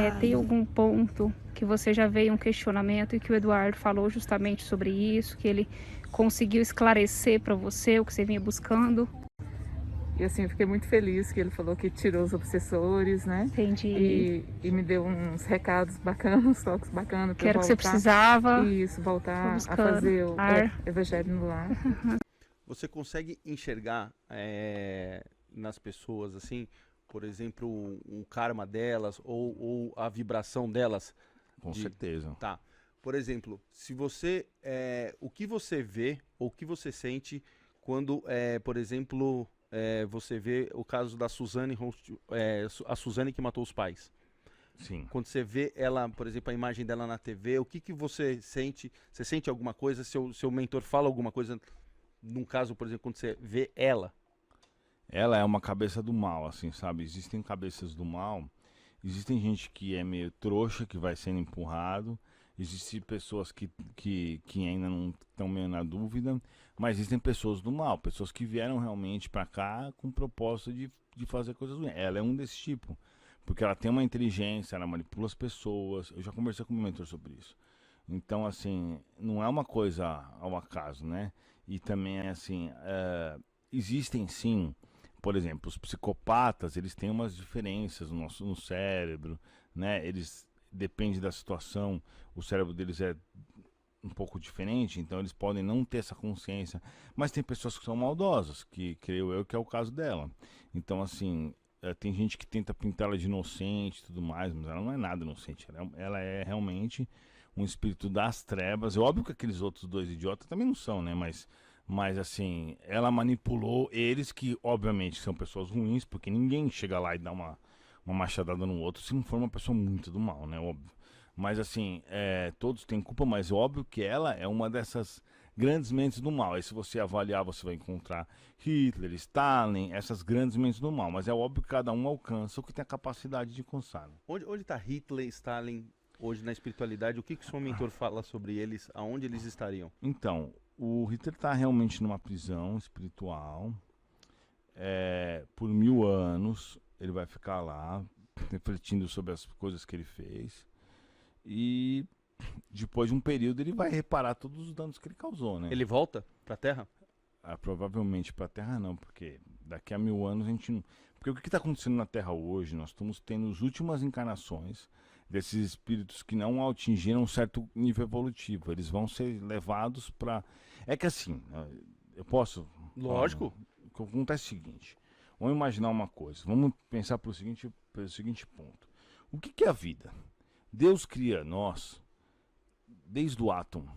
Tem Obrigada. algum ponto que você já veio um questionamento e que o Eduardo falou justamente sobre isso, que ele conseguiu esclarecer para você o que você vinha buscando? E assim, eu fiquei muito feliz que ele falou que tirou os obsessores, né? Entendi. E me deu uns recados bacanas, uns toques bacanas para Que eu era o que você voltar. precisava, Isso, foi voltar a buscando fazer o ar. Evangelho no Lar. Você consegue enxergar nas pessoas, assim, por exemplo, o karma delas ou a vibração delas? Com De- certeza. Tá. Por exemplo, se você. O que você vê ou o que você sente quando, por exemplo, você vê o caso da Suzane, a Suzane que matou os pais? Sim. Quando você vê ela, por exemplo, a imagem dela na TV, o que, que você sente? Você sente alguma coisa? Seu mentor fala alguma coisa? Num caso, por exemplo, quando você vê ela? Ela é uma cabeça do mal, assim, sabe? Existem cabeças do mal, existem gente que é meio trouxa, que vai sendo empurrado, existem pessoas que ainda não estão meio na dúvida, mas existem pessoas do mal, pessoas que vieram realmente pra cá com o propósito de fazer coisas ruins. Ela é um desse tipo, porque ela tem uma inteligência, ela manipula as pessoas. Eu já conversei com o meu mentor sobre isso. Então, assim, não é uma coisa ao acaso, né? E também, assim, existem sim, por exemplo, os psicopatas, eles têm umas diferenças no cérebro, né? Eles, depende da situação, o cérebro deles é um pouco diferente, então eles podem não ter essa consciência. Mas tem pessoas que são maldosas, que creio eu que é o caso dela. Então, assim, tem gente que tenta pintá-la de inocente e tudo mais, mas ela não é nada inocente. Ela é realmente um espírito das trevas. É óbvio que aqueles outros dois idiotas também não são, né? Mas assim, ela manipulou eles, que obviamente são pessoas ruins, porque ninguém chega lá e dá uma machadada no outro se não for uma pessoa muito do mal, né? Óbvio. Mas assim, todos têm culpa, mas é óbvio que ela é uma dessas grandes mentes do mal. Aí se você avaliar, você vai encontrar Hitler, Stalin, essas grandes mentes do mal. Mas é óbvio que cada um alcança o que tem a capacidade de alcançar, né? Onde está Hitler, Stalin hoje na espiritualidade? O que, que o seu mentor fala sobre eles? Aonde eles estariam? Então, o Hitler está realmente numa prisão espiritual. Por 1000 anos ele vai ficar lá, refletindo sobre as coisas que ele fez. E depois de um período ele vai reparar todos os danos que ele causou, né? Ele volta pra Terra? Provavelmente para a Terra não, porque daqui a 1000 anos a gente não... Porque o que está acontecendo na Terra hoje, nós estamos tendo as últimas encarnações desses espíritos que não atingiram um certo nível evolutivo. Eles vão ser levados para... É que assim, eu posso... Lógico. O que acontece é o seguinte, vamos imaginar uma coisa, vamos pensar pelo seguinte ponto. O que é a vida? Deus cria nós, desde o átomo,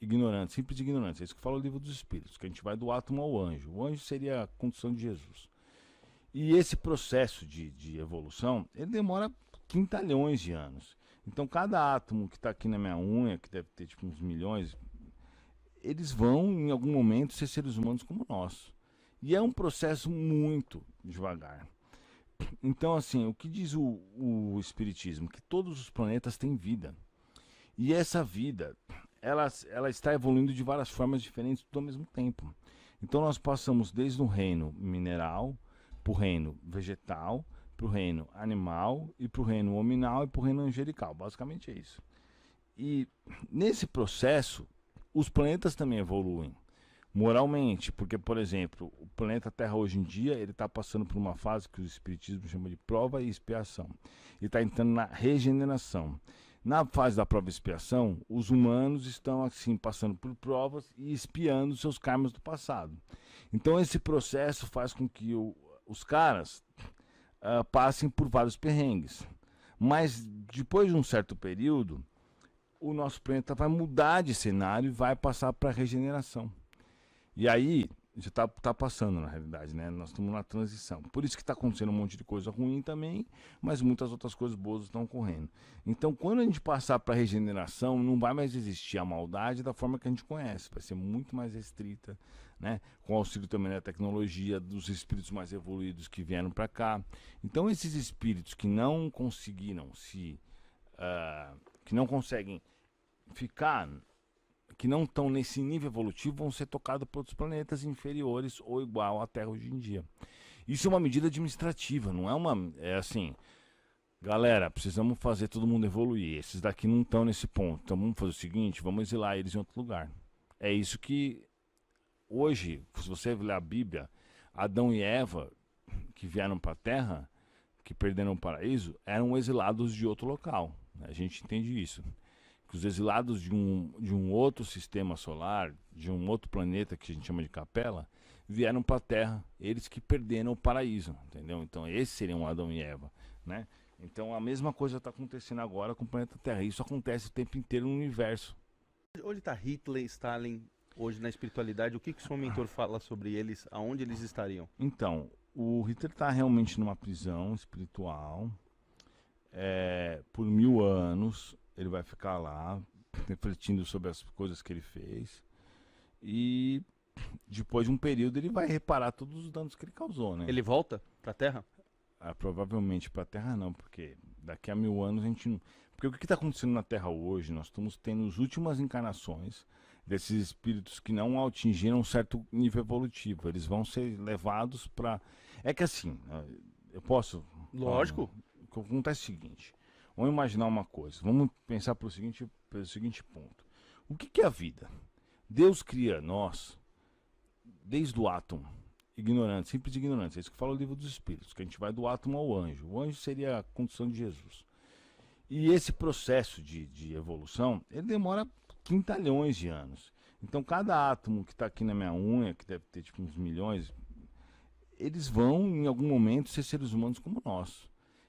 ignorantes, simples ignorantes. É isso que fala o livro dos Espíritos, que a gente vai do átomo ao anjo. O anjo seria a condição de Jesus. E esse processo de evolução, ele demora quintalhões de anos. Então, cada átomo que está aqui na minha unha, que deve ter tipo uns milhões, eles vão, em algum momento, ser seres humanos como nós. E é um processo muito devagar. Então, assim, o que diz o Espiritismo? Que todos os planetas têm vida. E essa vida, ela está evoluindo de várias formas diferentes, tudo ao mesmo tempo. Então nós passamos desde o reino mineral, para o reino vegetal, para o reino animal, e para o reino hominal e para o reino angelical. Basicamente é isso. E nesse processo, os planetas também evoluem moralmente, porque, por exemplo, o planeta Terra hoje em dia ele está passando por uma fase que o Espiritismo chama de prova e expiação. Ele está entrando na regeneração. Na fase da prova e expiação, os humanos estão assim passando por provas e expiando seus karmas do passado. Então esse processo faz com que os caras passem por vários perrengues. Mas depois de um certo período, o nosso planeta vai mudar de cenário e vai passar para a regeneração. E aí, já tá passando na realidade, né? Nós estamos na transição. Por isso que está acontecendo um monte de coisa ruim também, mas muitas outras coisas boas estão ocorrendo. Então, quando a gente passar para a regeneração, não vai mais existir a maldade da forma que a gente conhece. Vai ser muito mais restrita, né? Com o auxílio também da tecnologia, dos espíritos mais evoluídos que vieram para cá. Então, esses espíritos que não conseguiram que não conseguem ficar, que não estão nesse nível evolutivo, vão ser tocados por outros planetas inferiores ou igual à Terra hoje em dia. Isso é uma medida administrativa, não é uma... É assim, galera, precisamos fazer todo mundo evoluir. Esses daqui não estão nesse ponto. Então vamos fazer o seguinte, vamos exilar eles em outro lugar. É isso que hoje, se você ler a Bíblia, Adão e Eva, que vieram para a Terra, que perderam o paraíso, eram exilados de outro local. A gente entende isso. Que os exilados de um outro sistema solar, de um outro planeta que a gente chama de Capela, vieram para a Terra, eles que perderam o paraíso, entendeu? Então esses seriam Adão e Eva, né? Então a mesma coisa está acontecendo agora com o planeta Terra. Isso acontece o tempo inteiro no universo. Onde está Hitler, Stalin hoje na espiritualidade? O que o seu mentor fala sobre eles? Aonde eles estariam? Então, o Hitler está realmente numa prisão espiritual. Por 1000 anos ele vai ficar lá refletindo sobre as coisas que ele fez. E depois de um período ele vai reparar todos os danos que ele causou, né? Ele volta para a Terra? Provavelmente para a Terra não, porque daqui a 1000 anos a gente não... Porque o que está acontecendo na Terra hoje, nós estamos tendo as últimas encarnações desses espíritos que não atingiram um certo nível evolutivo. Eles vão ser levados para... É que assim, eu posso... Lógico. O que acontece é o seguinte, vamos imaginar uma coisa, vamos pensar pelo seguinte ponto. O que é a vida? Deus cria nós, desde o átomo, ignorantes, simples ignorantes. É isso que fala o livro dos Espíritos, que a gente vai do átomo ao anjo. O anjo seria a condição de Jesus. E esse processo de evolução, ele demora quintalhões de anos. Então cada átomo que está aqui na minha unha, que deve ter tipo uns milhões, eles vão em algum momento ser seres humanos como nós.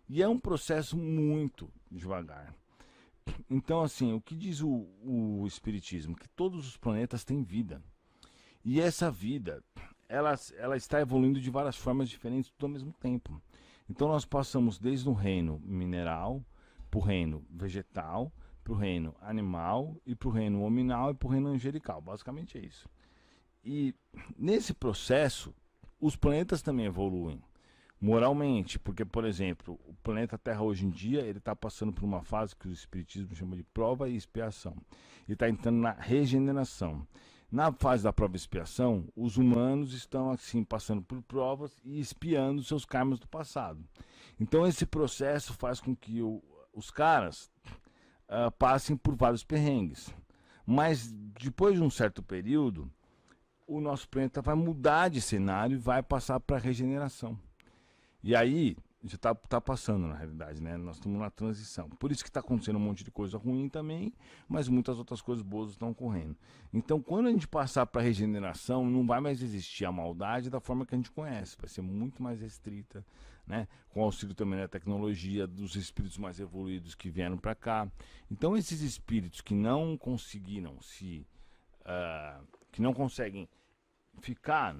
E é um processo muito devagar. Então assim, o que diz o Espiritismo? Que todos os planetas têm vida. E essa vida, ela está evoluindo de várias formas diferentes tudo ao mesmo tempo. Então nós passamos desde o reino mineral, para o reino vegetal, para o reino animal, e para o reino hominal e para o reino angelical. Basicamente é isso. E nesse processo, os planetas também evoluem moralmente, porque, por exemplo, o planeta Terra hoje em dia ele está passando por uma fase que o Espiritismo chama de prova e expiação. Ele está entrando na regeneração. Na fase da prova e expiação, os humanos estão assim passando por provas e expiando seus karmas do passado. Então esse processo faz com que os caras passem por vários perrengues. Mas depois de um certo período, o nosso planeta vai mudar de cenário e vai passar para a regeneração. E aí, já está passando na realidade, né? Nós estamos na transição. Por isso que está acontecendo um monte de coisa ruim também, mas muitas outras coisas boas estão ocorrendo. Então, quando a gente passar para a regeneração, não vai mais existir a maldade da forma que a gente conhece. Vai ser muito mais restrita, né? Com auxílio também da tecnologia, dos espíritos mais evoluídos que vieram para cá. Então, esses espíritos que não conseguiram que não conseguem ficar...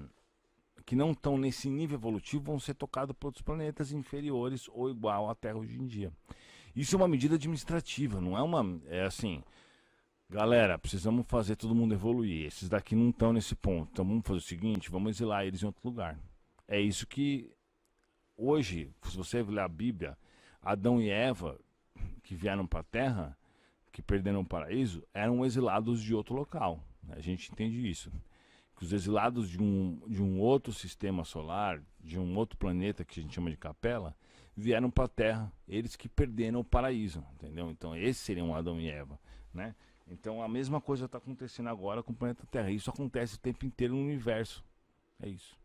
que não estão nesse nível evolutivo vão ser tocados por outros planetas inferiores ou igual à Terra hoje em dia. Isso é uma medida administrativa, não é uma... É assim, galera, precisamos fazer todo mundo evoluir. Esses daqui não estão nesse ponto. Então vamos fazer o seguinte, vamos exilar eles em outro lugar. É isso que hoje, se você ler a Bíblia, Adão e Eva, que vieram para a Terra, que perderam o paraíso, eram exilados de outro local. A gente entende isso. Que os exilados de um outro sistema solar, de um outro planeta que a gente chama de Capela, vieram para a Terra, eles que perderam o paraíso, entendeu? Então esses seriam Adão e Eva, né? Então a mesma coisa está acontecendo agora com o planeta Terra. Isso acontece o tempo inteiro no universo. É isso.